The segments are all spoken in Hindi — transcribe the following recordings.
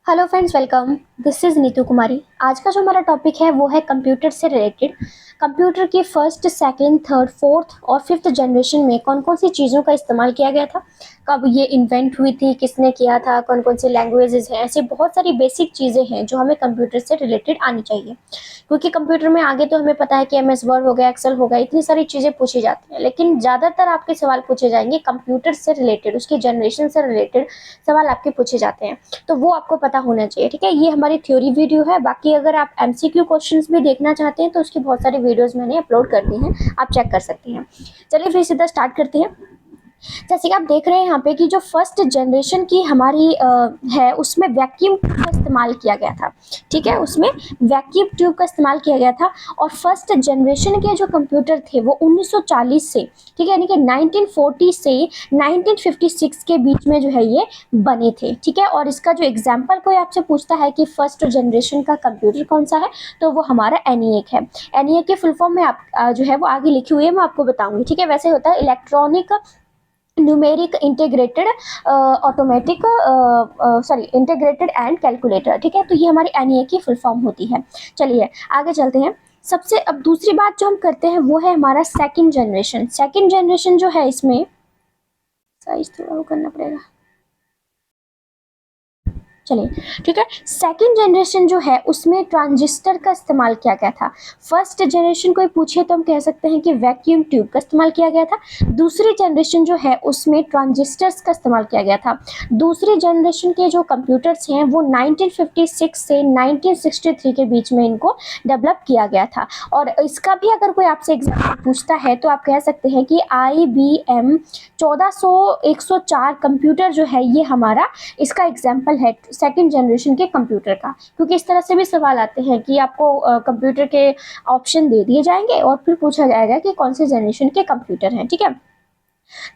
Hello friends, welcome. This is Neetu Kumari. आज का जो हमारा टॉपिक है वो है कंप्यूटर से रिलेटेड। कंप्यूटर की फर्स्ट, सेकंड, थर्ड, फोर्थ और फिफ्थ जनरेशन में कौन कौन सी चीज़ों का इस्तेमाल किया गया था, कब ये इन्वेंट हुई थी, किसने किया था, कौन कौन सी लैंग्वेजेस हैं। ऐसी बहुत सारी बेसिक चीज़ें हैं जो हमें कंप्यूटर से रिलेटेड आनी चाहिए, क्योंकि कंप्यूटर में आगे तो हमें पता है कि एमएस वर्ड हो गया, एक्सेल हो गया, इतनी सारी चीज़ें पूछी जाती हैं, लेकिन ज़्यादातर आपके सवाल पूछे जाएंगे कंप्यूटर से रिलेटेड, उसकी जनरेशन से रिलेटेड सवाल आपके पूछे जाते हैं। तो वो आपको पता होना चाहिए, ठीक है। ये हमारी थ्योरी वीडियो है। बाकी अगर आप एमसीक्यू क्वेश्चंस भी देखना चाहते हैं तो उसकी बहुत सारी वीडियोस मैंने अपलोड कर दी हैं, आप चेक कर सकते हैं। चलिए फिर सीधा स्टार्ट करते हैं। जैसे कि आप देख रहे हैं यहाँ पे कि जो फर्स्ट जनरेशन की हमारी है उसमें वैक्यूम ट्यूब का इस्तेमाल किया गया था, ठीक है। उसमें वैक्यूम ट्यूब का इस्तेमाल किया गया था और फर्स्ट जनरेशन के जो कंप्यूटर थे वो 1940 से, ठीक है, यानी कि 1940 से 1956 के बीच में जो है ये बने थे, ठीक है। और इसका जो एग्जाम्पल कोई आपसे पूछता है कि फर्स्ट जनरेशन का कंप्यूटर कौन सा है, तो वो हमारा एनिएक है। एनिएक के फुल फॉर्म में आप जो है वो आगे लिखी हुई है, मैं आपको बताऊंगी, ठीक है। वैसे होता है electronic numeric integrated automatic sorry integrated and calculator, ठीक है। तो ये हमारी एनईए की फुल फॉर्म होती है। चलिए आगे चलते हैं। सबसे अब दूसरी बात जो हम करते हैं वो है हमारा सेकंड जनरेशन। सेकंड जनरेशन जो है इसमें साइज थोड़ा वो करना पड़ेगा, चलिए ठीक है। सेकंड जनरेशन जो है उसमें ट्रांजिस्टर का इस्तेमाल किया गया था। फर्स्ट जनरेशन कोई पूछे तो हम कह सकते हैं कि वैक्यूम ट्यूब का इस्तेमाल किया गया था। दूसरी जनरेशन जो है उसमें ट्रांजिस्टर्स का इस्तेमाल किया गया था। दूसरी जनरेशन के जो कंप्यूटर्स हैं वो 1956 से 1963 के बीच में इनको डेवलप किया गया था। और इसका भी अगर कोई आपसे एग्जाम्पल पूछता है तो आप कह सकते हैं कि IBM 14104 कंप्यूटर जो है ये हमारा इसका एग्जाम्पल है सेकंड जनरेशन के कंप्यूटर का। क्योंकि इस तरह से भी सवाल आते हैं कि आपको कंप्यूटर के ऑप्शन दे दिए जाएंगे और फिर पूछा जाएगा कि कौन से जनरेशन के कंप्यूटर हैं, ठीक है।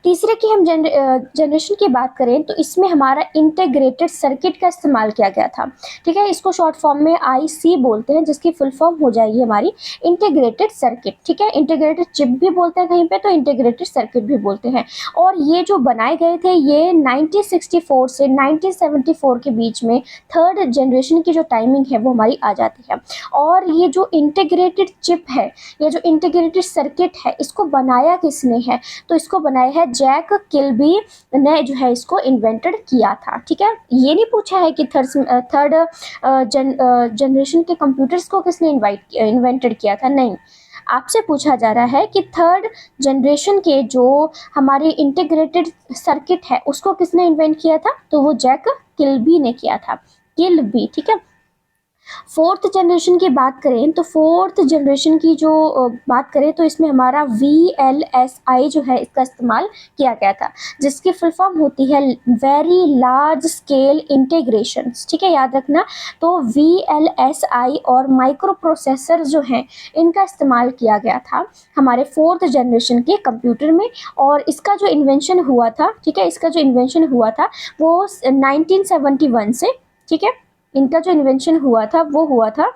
तीसरे की हम जनरेशन की बात करें तो इसमें हमारा इंटीग्रेटेड सर्किट का इस्तेमाल किया गया था, ठीक है। इसको शॉर्ट फॉर्म में IC बोलते हैं, जिसकी फुल फॉर्म हो जाएगी हमारी इंटीग्रेटेड सर्किट, ठीक है। इंटीग्रेटेड चिप भी बोलते हैं कहीं पे, तो इंटीग्रेटेड सर्किट भी बोलते हैं। और ये जो बनाए गए थे ये 1964 से 1974 के बीच में थर्ड जनरेशन की जो टाइमिंग है वो हमारी आ जाती है। और ये जो इंटीग्रेटेड चिप है, ये जो इंटीग्रेटेड सर्किट है, इसको बनाया किसने है, तो इसको बनाया है जैक किल्बी ने जो है इसको इन्वेंटेड किया था, ठीक है। ये नहीं पूछा है कि थर्ड जनरेशन के कंप्यूटर्स को किसने इन्वेंटेड किया था, नहीं। आपसे पूछा जा रहा है कि थर्ड जनरेशन के जो हमारी इंटीग्रेटेड सर्किट है उसको किसने इन्वेंट किया था, तो वो जैक किल्बी ने किया था, किल्बी, ठीक है। फोर्थ जनरेशन की बात करें तो फोर्थ जनरेशन की जो बात करें तो इसमें हमारा VLSI जो है इसका इस्तेमाल किया गया था, जिसकी फुल फॉर्म होती है वेरी लार्ज स्केल इंटीग्रेशंस, ठीक है, याद रखना। तो VLSI और माइक्रो प्रोसेसर जो हैं इनका इस्तेमाल किया गया था हमारे फोर्थ जनरेशन के कंप्यूटर में। और इसका जो इन्वेंशन हुआ था, ठीक है, इसका जो इन्वेंशन हुआ था वो 1971 से, ठीक है। इनका जो इन्वेंशन हुआ था वो हुआ था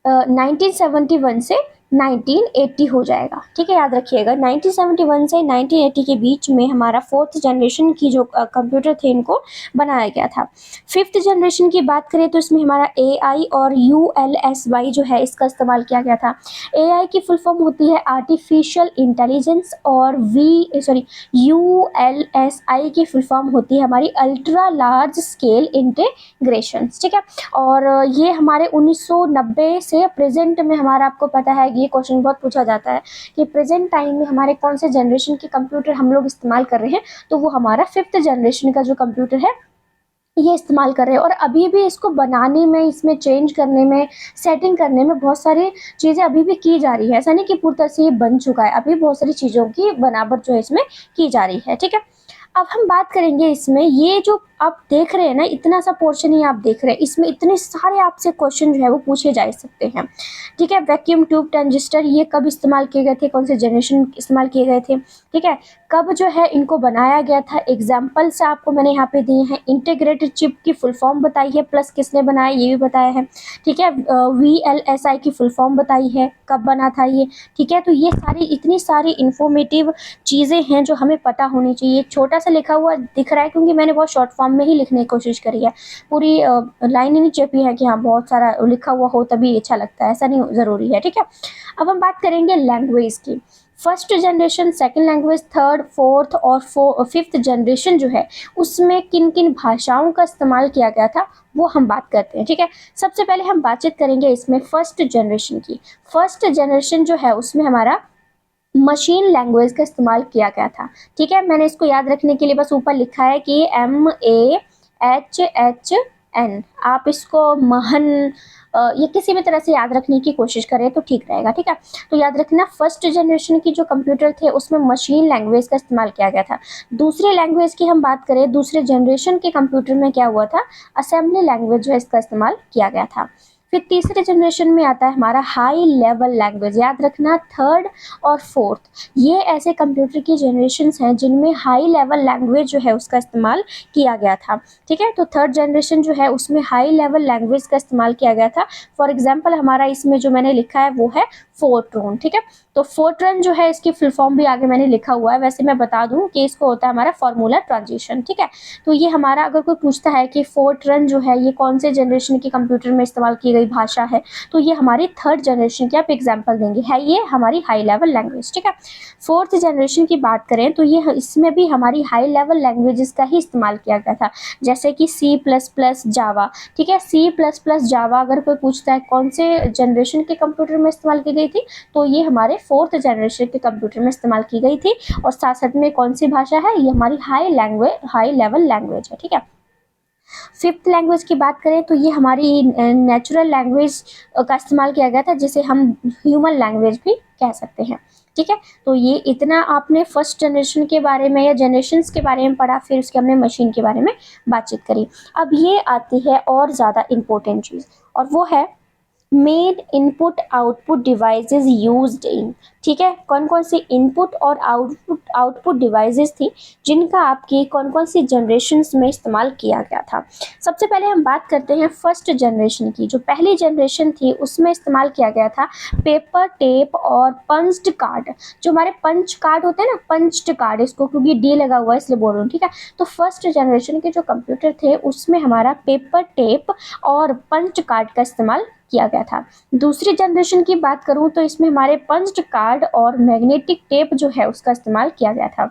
1971 से 1980 हो जाएगा, ठीक है, याद रखिएगा। 1971 से 1980 के बीच में हमारा फोर्थ जनरेशन की जो कंप्यूटर थे इनको बनाया गया था। फिफ्थ जनरेशन की बात करें तो इसमें हमारा AI और ULSY जो है इसका इस्तेमाल किया गया था। AI की फुल फॉर्म होती है आर्टिफिशियल इंटेलिजेंस और ULSI की फुल फॉर्म होती है हमारी अल्ट्रा लार्ज स्केल इंटीग्रेशन, ठीक है। और ये हमारे 1990 से प्रेजेंट में हमारा, आपको पता है ये क्वेश्चन बहुत पूछा जाता है कि प्रेजेंट टाइम में हमारे कौन से जनरेशन के कंप्यूटर हम लोग इस्तेमाल कर रहे हैं, तो वो हमारा फिफ्थ जनरेशन का जो कंप्यूटर है ये इस्तेमाल कर रहे हैं। और अभी भी इसको बनाने में, इसमें चेंज करने में, सेटिंग करने में बहुत सारी चीज़ें अभी भी की जा रही है। ऐसा नहीं कि पूरी तरह से ये बन चुका है, अभी बहुत सारी चीज़ों की बनावट जो है इसमें की जा रही है, ठीक है। अब हम बात करेंगे इसमें, ये जो आप देख रहे हैं ना, इतना सा पोर्शन ही आप देख रहे हैं, इसमें इतने सारे आपसे क्वेश्चन जो है वो पूछे जा सकते हैं, ठीक है। वैक्यूम ट्यूब, ट्रांजिस्टर, ये कब इस्तेमाल किए गए थे, कौन से जनरेशन इस्तेमाल किए गए थे, ठीक है, कब जो है इनको बनाया गया था, एग्जाम्पल्स आपको मैंने यहाँ पे दिए हैं। इंटीग्रेटेड चिप की फुल फॉर्म बताई है, प्लस किसने बनाया ये भी बताया है, ठीक है। VLSI की फुल फॉर्म बताई है, कब बना था ये, ठीक है। तो ये सारी, इतनी सारी इंफॉर्मेटिव चीज़ें हैं जो हमें पता होनी चाहिए। छोटा सा लिखा हुआ दिख रहा है क्योंकि मैंने बहुत शॉर्ट फॉर्म फॉर्म में ही लिखने की कोशिश करी है, पूरी लाइन ही नहीं छपी है कि हाँ बहुत सारा लिखा हुआ हो तभी अच्छा लगता है, ऐसा नहीं ज़रूरी है, ठीक है। अब हम बात करेंगे लैंग्वेज की। First generation, second language, third, fourth और फिफ्थ जनरेशन जो है उसमें किन किन भाषाओं का इस्तेमाल किया गया था वो हम बात करते हैं, ठीक है। सबसे पहले हम बातचीत करेंगे इसमें फर्स्ट जनरेशन की। फर्स्ट जनरेशन जो है उसमें हमारा मशीन लैंग्वेज का इस्तेमाल किया गया था, ठीक है। मैंने इसको याद रखने के लिए बस ऊपर लिखा है कि MAHHN, आप इसको महन ये किसी भी तरह से याद रखने की कोशिश करें तो ठीक रहेगा, ठीक है। तो याद रखना फर्स्ट जनरेशन की जो कंप्यूटर थे उसमें मशीन लैंग्वेज का इस्तेमाल किया गया था। दूसरे लैंग्वेज की हम बात करें, दूसरे जनरेशन के कंप्यूटर में क्या हुआ था, असेंबली लैंग्वेज जो है इसका इस्तेमाल किया गया था। फिर तीसरे जनरेशन में आता है हमारा हाई लेवल लैंग्वेज। याद रखना थर्ड और फोर्थ ये ऐसे कंप्यूटर की जनरेशन्स हैं जिनमें हाई लेवल लैंग्वेज जो है उसका इस्तेमाल किया गया था, ठीक है। तो थर्ड जनरेशन जो है उसमें हाई लेवल लैंग्वेज का इस्तेमाल किया गया था। फॉर एग्जाम्पल हमारा इसमें जो मैंने लिखा है वो है फोर्ट्रॉन, ठीक है। तो फोर्ट्रॉन जो है इसकी फुल फॉर्म भी आगे मैंने लिखा हुआ है, वैसे मैं बता दूं कि इसको होता है हमारा फॉर्मूला ट्रांजिशन, ठीक है। तो ये हमारा अगर कोई पूछता है कि फोर्ट्रॉन जो है ये कौन से जनरेशन के कंप्यूटर में इस्तेमाल की गई भाषा है, तो ये हमारी थर्ड जनरेशन की आप एग्जाम्पल देंगे, है ये हमारी हाई लेवल लैंग्वेज, ठीक है। फोर्थ जनरेशन की बात करें तो ये इसमें भी हमारी हाई लेवल लैंग्वेजेस का ही इस्तेमाल किया गया था, जैसे कि C++ जावा, ठीक है। C++ जावा अगर कोई पूछता है कौन से जनरेशन के कंप्यूटर में इस्तेमाल की गई थी, तो ये हमारे फोर्थ जनरेशन के कंप्यूटर में इस्तेमाल की गई थी। और साथ साथ में कौन सी भाषा है, ये हमारी हाई लेवल लैंग्वेज है, ठीक है। फिफ्थ लैंग्वेज की बात करें तो ये हमारी नेचुरल लैंग्वेज का इस्तेमाल किया गया था, जिसे हम ह्यूमन लैंग्वेज भी कह सकते हैं, ठीक है। तो ये इतना आपने फर्स्ट जनरेशन के बारे में या जनरेशन्स के बारे में पढ़ा, फिर उसके हमने मशीन के बारे में बातचीत करी। अब ये आती है और ज़्यादा इम्पोर्टेंट चीज़, और वो है main input output devices used in, ठीक है। कौन कौन सी इनपुट और आउटपुट डिवाइसेस थी जिनका आपकी कौन कौन सी जनरेशन्स में इस्तेमाल किया गया था। सबसे पहले हम बात करते हैं फर्स्ट जनरेशन की। जो पहली जनरेशन थी उसमें इस्तेमाल किया गया था पेपर टेप और पंच्ड कार्ड। जो हमारे पंच कार्ड होते हैं ना, पंच्ड कार्ड, इसको क्योंकि डी लगा हुआ है इसलिए बोल रही हूँ, ठीक है। तो फर्स्ट जनरेशन के जो कंप्यूटर थे उसमें हमारा पेपर टेप और पंच कार्ड का इस्तेमाल किया गया था। दूसरी जनरेशन की बात करूं तो इसमें हमारे पंच्ड कार्ड और मैग्नेटिक टेप जो है उसका इस्तेमाल किया गया था,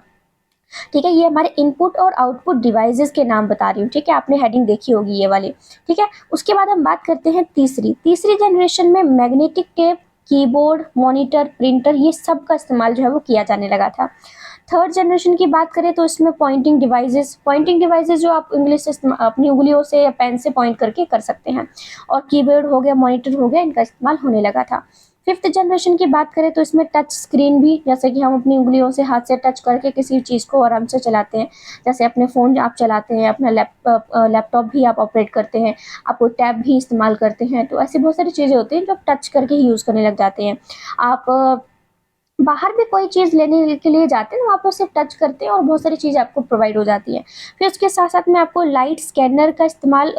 ठीक है। ये हमारे इनपुट और आउटपुट डिवाइसेस के नाम बता रही हूँ, ठीक है। आपने हेडिंग देखी होगी ये वाली, ठीक है। उसके बाद हम बात करते हैं तीसरी जनरेशन में magnetic tape, keyboard, monitor, printer, ये सब का इस्तेमाल जो है वो किया जाने लगा था। थर्ड जनरेशन की बात करें तो इसमें पॉइंटिंग डिवाइसेस जो आप इंग्लिश से अपनी उंगलियों से या पेन से पॉइंट करके कर सकते हैं, और कीबोर्ड हो गया, मॉनिटर हो गया, इनका इस्तेमाल होने लगा था। फिफ्थ जनरेशन की बात करें तो इसमें टच स्क्रीन भी, जैसे कि हम अपनी उंगलियों से हाथ से टच करके किसी चीज़ को आराम से चलाते हैं, जैसे अपने फ़ोन आप चलाते हैं, अपना लैपटॉप भी आप ऑपरेट करते हैं, आप कोई टैब भी इस्तेमाल करते हैं, तो ऐसी बहुत सारी चीज़ें होती हैं जो आप टच करके ही यूज़ करने लग जाते हैं। आप बाहर भी कोई चीज़ लेने के लिए जाते हैं तो वहाँ पर सिर्फ टच करते हैं और बहुत सारी चीज़ आपको प्रोवाइड हो जाती है। फिर उसके साथ साथ में आपको लाइट स्कैनर का इस्तेमाल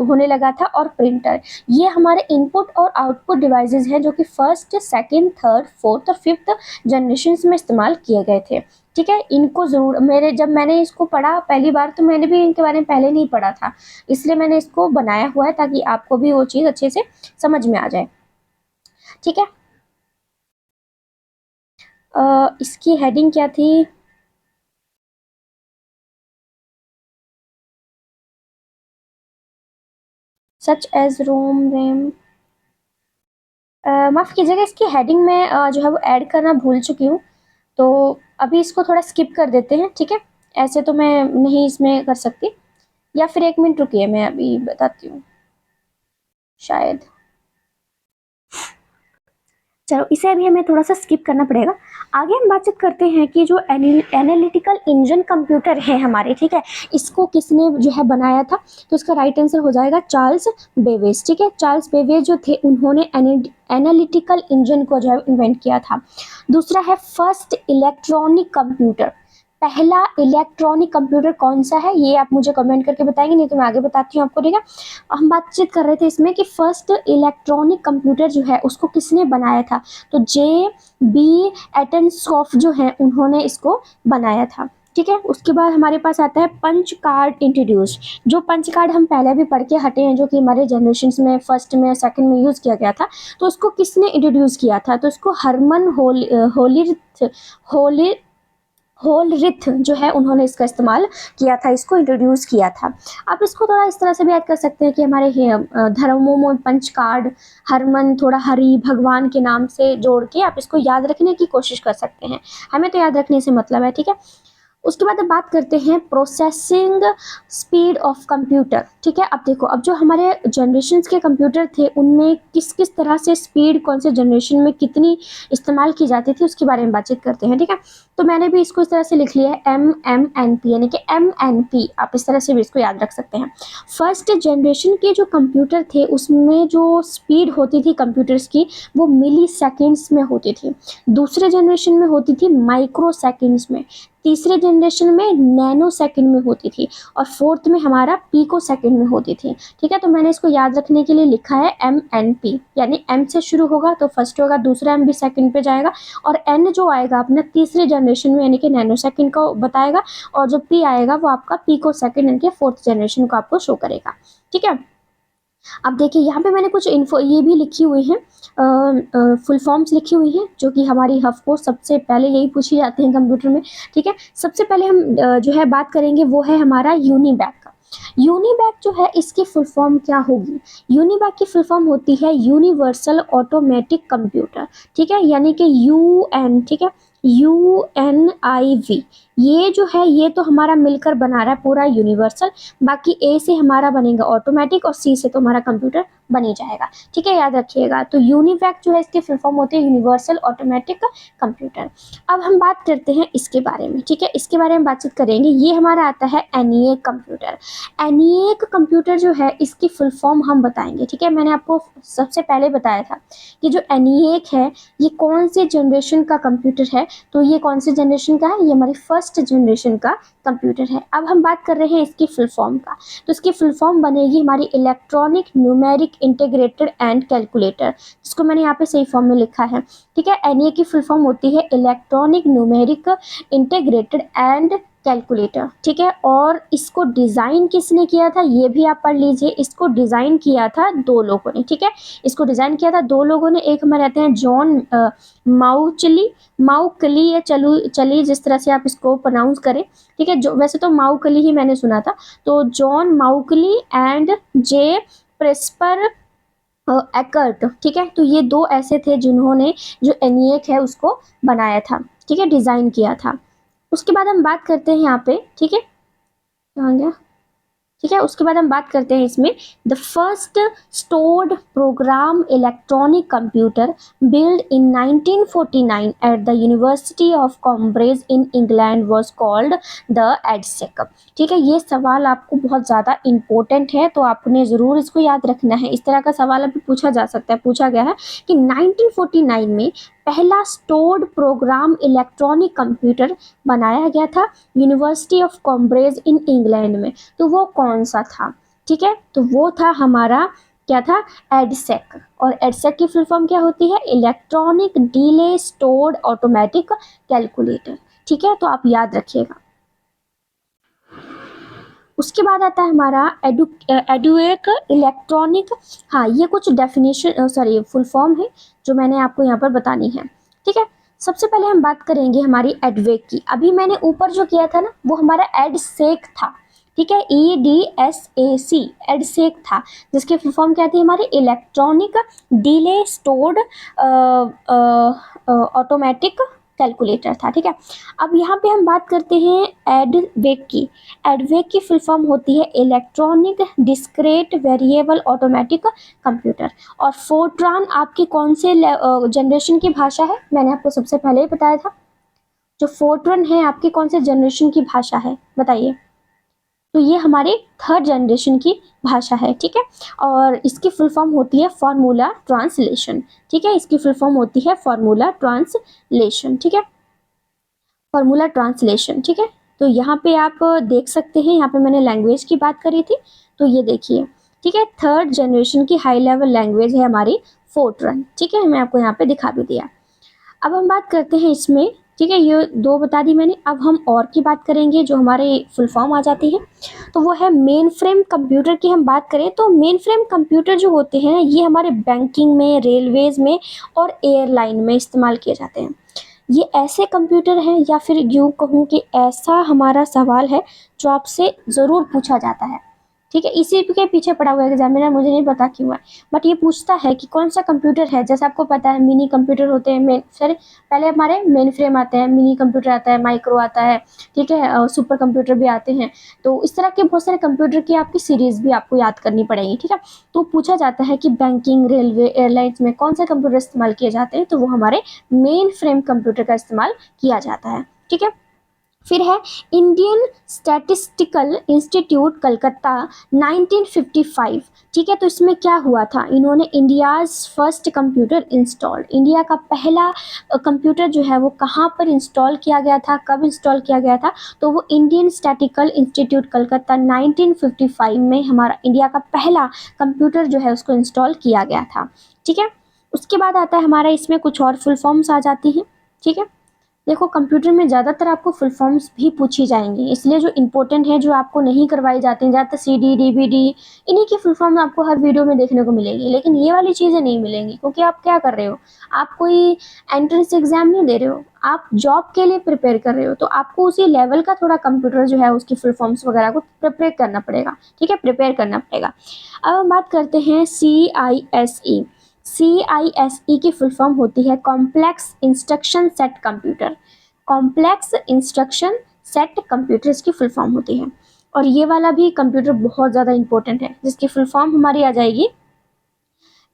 होने लगा था, और प्रिंटर। ये हमारे इनपुट और आउटपुट डिवाइसेस हैं जो कि फर्स्ट, सेकंड, थर्ड, फोर्थ और फिफ्थ जनरेशन्स में इस्तेमाल किए गए थे, ठीक है। इनको ज़रूर जब मैंने इसको पढ़ा पहली बार तो मैंने भी इनके बारे में पहले नहीं पढ़ा था, इसलिए मैंने इसको बनाया हुआ है ताकि आपको भी वो चीज़ अच्छे से समझ में आ जाए, ठीक है। इसकी हेडिंग क्या थी, सच एज रोम रैम, माफ़ कीजिएगा, इसकी हेडिंग में जो है वो ऐड करना भूल चुकी हूँ, तो अभी इसको थोड़ा स्किप कर देते हैं, ठीक है। ऐसे तो मैं नहीं इसमें कर सकती, या फिर एक मिनट रुकिए मैं अभी बताती हूँ, शायद चलो इसे अभी हमें थोड़ा सा स्किप करना पड़ेगा। आगे हम बातचीत करते हैं कि जो एनालिटिकल इंजन कंप्यूटर है हमारे, ठीक है, इसको किसने जो है बनाया था, तो इसका राइट आंसर हो जाएगा चार्ल्स बेबेज, ठीक है। चार्ल्स बेबेज जो थे उन्होंने एनालिटिकल इंजन को जो है इन्वेंट किया था। दूसरा है फर्स्ट इलेक्ट्रॉनिक कंप्यूटर। पहला इलेक्ट्रॉनिक कंप्यूटर कौन सा है ये आप मुझे कमेंट करके बताएंगे, नहीं तो मैं आगे बताती हूँ आपको, ठीक है। हम बातचीत कर रहे थे इसमें कि फर्स्ट इलेक्ट्रॉनिक कंप्यूटर जो है उसको किसने बनाया था, तो J.B. एटनसॉफ जो है उन्होंने इसको बनाया था। ठीक है। उसके बाद हमारे पास आता है पंच कार्ड इंट्रोड्यूस। जो पंच कार्ड हम पहले भी पढ़ के हटे हैं, जो कि हमारे जनरेशन में फर्स्ट में सेकंड में यूज़ किया गया था, तो उसको किसने इंट्रोड्यूस किया था? तो इसको हरमन होली होलरिथ जो है, उन्होंने इसका इस्तेमाल किया था, इसको इंट्रोड्यूस किया था। आप इसको थोड़ा इस तरह से भी याद कर सकते हैं कि हमारे धर्मों में पंच कार्ड, हरमन थोड़ा हरि भगवान के नाम से जोड़ के आप इसको याद रखने की कोशिश कर सकते हैं। हमें तो याद रखने से मतलब है, ठीक है। उसके बाद अब बात करते हैं प्रोसेसिंग स्पीड ऑफ कंप्यूटर। ठीक है, अब देखो, अब जो हमारे जनरेशन के कंप्यूटर थे उनमें किस किस तरह से स्पीड कौन से जनरेशन में कितनी इस्तेमाल की जाती थी उसके बारे में बातचीत करते हैं। ठीक है, तो मैंने भी इसको इस तरह से लिख लिया है MMNP, यानी कि MNP। आप इस तरह से भी इसको याद रख सकते हैं। फर्स्ट जनरेशन के जो कंप्यूटर थे उसमें जो स्पीड होती थी कंप्यूटर्स की वो मिली सेकेंड्स में होती थी। दूसरे जनरेशन में होती थी माइक्रो सेकेंड्स में। तीसरे जनरेशन में नैनो सेकंड में होती थी और फोर्थ में हमारा पिको सेकंड में होती थी। ठीक है, तो मैंने इसको याद रखने के लिए लिखा है MNP, यानी M से शुरू होगा तो फर्स्ट होगा, दूसरा M भी सेकंड पे जाएगा और N जो आएगा अपना तीसरे जनरेशन में यानी कि नैनो सेकंड को बताएगा और जो P आएगा वो आपका पिको सेकंड यानी कि फोर्थ जनरेशन को आपको शो करेगा। ठीक है, अब देखिए यहाँ पे मैंने कुछ इन्फो ये भी लिखी हुई है, फुल फॉर्म्स लिखी हुई हैं जो कि हमारी ऑफ कोर्स सबसे पहले यही पूछी जाती हैं कंप्यूटर में। ठीक है, सबसे पहले हम जो है बात करेंगे वो है हमारा यूनिबैक का। यूनिबैक जो है इसकी फुल फॉर्म क्या होगी? यूनिबैक की फुल फॉर्म होती है यूनिवर्सल ऑटोमेटिक कंप्यूटर। ठीक है, यानी कि UN। ठीक है, UNIV। ये जो है ये तो हमारा मिलकर बना रहा है पूरा यूनिवर्सल। बाकी A से हमारा बनेगा ऑटोमेटिक और C से तो हमारा कंप्यूटर बन ही जाएगा। ठीक है, याद रखिएगा। तो यूनिवैक जो है इसकी फुल फॉर्म होती है यूनिवर्सल ऑटोमेटिक कंप्यूटर। अब हम बात करते हैं इसके बारे में। ठीक है, इसके बारे में बातचीत करेंगे। ये हमारा आता है ENIAC कंप्यूटर। ENIAC कंप्यूटर जो है इसकी फुल फॉर्म हम बताएंगे। ठीक है, मैंने आपको सबसे पहले बताया था कि जो ENIAC है ये कौन से जनरेशन का कंप्यूटर है। तो ये कौन से जनरेशन का है? ये हमारी फर्स्ट जनरेशन का कंप्यूटर है। अब हम बात कर रहे हैं इसकी फुल फॉर्म का, तो इसकी फुल फॉर्म बनेगी हमारी electronic numeric integrated and calculator, जिसको मैंने यहाँ पे सही फॉर्म में लिखा है। ठीक है, एनईए की फुल फॉर्म होती है electronic numeric integrated and calculator. ठीक है, और इसको डिज़ाइन किसने किया था ये भी आप पढ़ लीजिए। इसको डिज़ाइन किया था दो लोगों ने। ठीक है, इसको डिज़ाइन किया था दो लोगों ने। एक हमारे रहते हैं जॉन माउकली या चली जिस तरह से आप इसको प्रोनाउंस करें। ठीक है, जो वैसे तो माउकली ही मैंने सुना था। तो John Mauchly and J Presper Eckert. ठीक है, तो ये दो ऐसे थे जिन्होंने जो ENIAC है उसको बनाया था। ठीक है, डिज़ाइन किया था। उसके बाद हम बात करते हैं यहाँ पे। ठीक है, कहाँ गया? ठीक है, उसके बाद हम बात करते हैं इसमें the first stored program electronic computer build in 1949 at the university of Cambridge in England was called the EDSEC। ठीक है, ये सवाल आपको बहुत ज़्यादा इंपॉर्टेंट है तो आपने ज़रूर इसको याद रखना है। इस तरह का सवाल अभी पूछा जा सकता है, पूछा गया है कि 1949 में पहला स्टोर्ड प्रोग्राम इलेक्ट्रॉनिक कंप्यूटर बनाया गया था university of Cambridge in England में, तो वो कौन सा था? ठीक है, तो वो था हमारा क्या था? EDSEC। और EDSEC की फुल फॉर्म क्या होती है? Electronic delay stored automatic calculator. ठीक है, तो आप याद रखिएगा। उसके बाद आता है हमारा EDUAC इलेक्ट्रॉनिक। हाँ, ये कुछ डेफिनेशन फुल फॉर्म है जो मैंने आपको यहाँ पर बतानी है। ठीक है, सबसे पहले हम बात करेंगे हमारी EDUAC की। अभी मैंने ऊपर जो किया था ना वो हमारा EDSEC था। ठीक है, EDSAC EDSEC था, जिसकी फुल फॉर्म क्या थी हमारी? Electronic delay stored automatic calculator था। ठीक है, अब यहाँ पे हम बात करते हैं EDVAC की। EDVAC की फुल फॉर्म होती है electronic discrete variable automatic computer. और फोर्ट्रान आपकी कौन से जनरेशन की भाषा है? मैंने आपको सबसे पहले ही बताया था। जो फोर्ट्रान है आपकी कौन से जनरेशन की भाषा है बताइए? तो ये हमारे थर्ड जनरेशन की भाषा है। ठीक है, और इसकी फुल फॉर्म होती है फॉर्मूला ट्रांसलेशन। ठीक है, इसकी फुल फॉर्म होती है फॉर्मूला ट्रांसलेशन। ठीक है, फॉर्मूला ट्रांसलेशन। ठीक है, तो यहाँ पे आप देख सकते हैं, यहाँ पे मैंने लैंग्वेज की बात करी थी तो ये देखिए। ठीक है, थर्ड जनरेशन की हाई लेवल लैंग्वेज है हमारी फोर्ट्रान। ठीक है, मैं आपको यहाँ पे दिखा भी दिया। अब हम बात करते हैं इसमें ठीक है, ये दो बता दी मैंने। अब हम और की बात करेंगे जो हमारे फुल फॉर्म आ जाती है, तो वो है मेन फ्रेम कंप्यूटर की हम बात करें तो मेन फ्रेम कंप्यूटर जो होते हैं ये हमारे बैंकिंग में, रेलवेज में और एयरलाइन में इस्तेमाल किए जाते हैं। ये ऐसे कंप्यूटर हैं, या फिर यूँ कहूँ कि ऐसा हमारा सवाल है जो आपसे ज़रूर पूछा जाता है। ठीक है, इसी के पीछे पड़ा हुआ एग्जामिनर, मुझे नहीं पता क्यों है, बट ये पूछता है कि कौन सा कंप्यूटर है। जैसे आपको पता है मिनी कंप्यूटर होते हैं, मेन सॉरी पहले हमारे मेन फ्रेम आते हैं, मिनी कंप्यूटर आता है, माइक्रो आता है, ठीक है, सुपर कंप्यूटर भी आते हैं। तो इस तरह के बहुत सारे कंप्यूटर की आपकी सीरीज भी आपको याद करनी पड़ेगी। ठीक है, तो पूछा जाता है कि बैंकिंग, रेलवे, एयरलाइंस में कौन से कंप्यूटर इस्तेमाल किए जाते हैं, तो वो हमारे मेन फ्रेम कंप्यूटर का इस्तेमाल किया जाता है। ठीक है, फिर है इंडियन स्टैटिस्टिकल इंस्टीट्यूट कलकत्ता 1955। ठीक है, तो इसमें क्या हुआ था, इन्होंने India's first computer installed, India का पहला कंप्यूटर जो है वो कहाँ पर इंस्टॉल किया गया था, कब इंस्टॉल किया गया था, तो वो इंडियन स्टैटिकल इंस्टीट्यूट कलकत्ता 1955 में हमारा इंडिया का पहला कंप्यूटर जो है उसको इंस्टॉल किया गया था। ठीक है, उसके बाद आता है हमारा इसमें कुछ और फुल फॉर्म्स आ जाती हैं। ठीक है, देखो कंप्यूटर में ज़्यादातर आपको फुल फॉर्म्स भी पूछी जाएंगी, इसलिए जो इंपॉर्टेंट है, जो आपको नहीं करवाई जाती हैं ज़्यादातर, CD, DVD, इन्हीं की फुल फॉर्म आपको हर वीडियो में देखने को मिलेगी, लेकिन ये वाली चीज़ें नहीं मिलेंगी, क्योंकि आप क्या कर रहे हो, आप कोई एंट्रेंस एग्जाम नहीं दे रहे हो, आप जॉब के लिए प्रिपेयर कर रहे हो, तो आपको उसी लेवल का थोड़ा कंप्यूटर जो है उसकी फुल फॉर्म्स वगैरह को प्रिपेयर करना पड़ेगा। ठीक है, प्रिपेयर करना पड़ेगा। अब हम बात करते हैं CISE। CISE की फुल फॉर्म होती है complex instruction set computer. Complex instruction set computer इसकी फुल फॉर्म होती है, और ये वाला भी कंप्यूटर बहुत ज़्यादा इंपॉर्टेंट है, जिसकी फुल फॉर्म हमारी आ जाएगी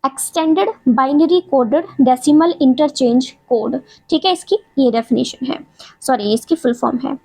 extended binary coded decimal interchange code. ठीक है, इसकी ये डेफिनेशन है, सॉरी इसकी फुल फॉर्म है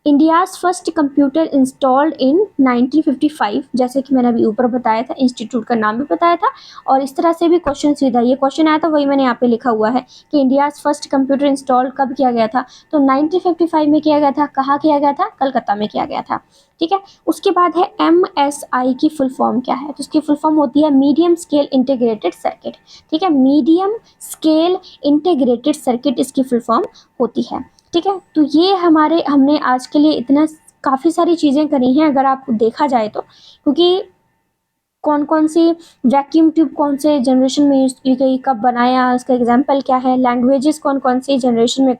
India's first computer installed in 1955, जैसे कि मैंने अभी ऊपर बताया था, इंस्टीट्यूट का नाम भी बताया था, और इस तरह से भी क्वेश्चन सीधा ये क्वेश्चन आया था, वही मैंने यहाँ पे लिखा हुआ है कि इंडियाज़ फर्स्ट कंप्यूटर इंस्टॉल कब किया गया था, तो 1955 में किया गया था। कहाँ किया गया था, कलकत्ता में किया गया था। ठीक है, उसके बाद है MSI की फुल फॉर्म क्या है, तो उसकी फुल फॉर्म होती है मीडियम स्केल इंटीग्रेटेड सर्किट। ठीक है, मीडियम स्केल इंटीग्रेटेड सर्किट इसकी फुल फॉर्म होती है। ठीक है, तो ये हमने आज के लिए इतना काफ़ी सारी चीज़ें करी हैं अगर आपको देखा जाए तो, क्योंकि कौन कौन सी वैक्यूम ट्यूब कौन से जनरेशन में यूज़ की गई, कब बनाया, इसका एग्जाम्पल क्या है, लैंग्वेजेस कौन कौन सी जनरेशन में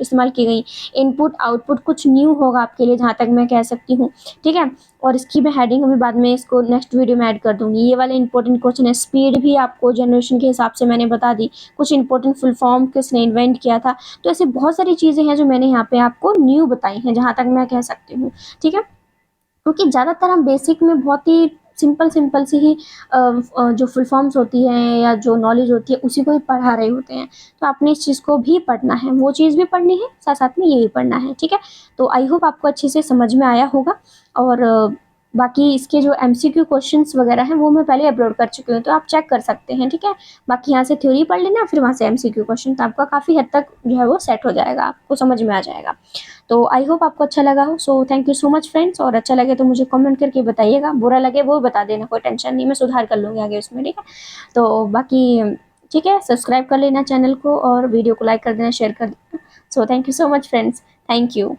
इस्तेमाल की गई, इनपुट आउटपुट कुछ न्यू होगा आपके लिए जहाँ तक मैं कह सकती हूँ। ठीक है, और इसकी मैं हेडिंग अभी बाद में इसको नेक्स्ट वीडियो में ऐड कर दूँगी। ये वाले इंपॉर्टेंट क्वेश्चन है, स्पीड भी आपको जनरेशन के हिसाब से मैंने बता दी, कुछ इंपॉर्टेंट फुल फॉर्म किसने इन्वेंट किया था, तो ऐसे बहुत सारी चीज़ें हैं जो मैंने यहाँ पे आपको न्यू बताई हैं जहाँ तक मैं कह सकती हूँ। ठीक है, क्योंकि ज़्यादातर हम बेसिक में बहुत ही सिंपल सिंपल सी ही जो फुल फॉर्म्स होती हैं या जो नॉलेज होती है उसी को ही पढ़ा रहे होते हैं, तो आपने इस चीज़ को भी पढ़ना है, वो चीज़ भी पढ़नी है, साथ साथ में ये भी पढ़ना है। ठीक है, तो आई होप आपको अच्छे से समझ में आया होगा, और बाकी इसके जो MCQ क्वेश्चंस वगैरह हैं वो मैं पहले अपलोड कर चुकी हूँ, तो आप चेक कर सकते हैं। ठीक है, बाकी यहाँ से थ्योरी पढ़ लेना, फिर वहाँ से MCQ क्वेश्चन, तो आपका काफ़ी हद तक जो है वो सेट हो जाएगा, आपको समझ में आ जाएगा। तो आई होप आपको अच्छा लगा हो। So thank you so much friends, और अच्छा लगे तो मुझे कमेंट करके बताइएगा, बुरा लगे वो बता देना, कोई टेंशन नहीं, मैं सुधार कर लूँगी आगे उसमें। ठीक है, तो बाकी ठीक है, सब्सक्राइब कर लेना चैनल को, और वीडियो को लाइक कर देना, शेयर कर देना। So thank you so much friends, thank you.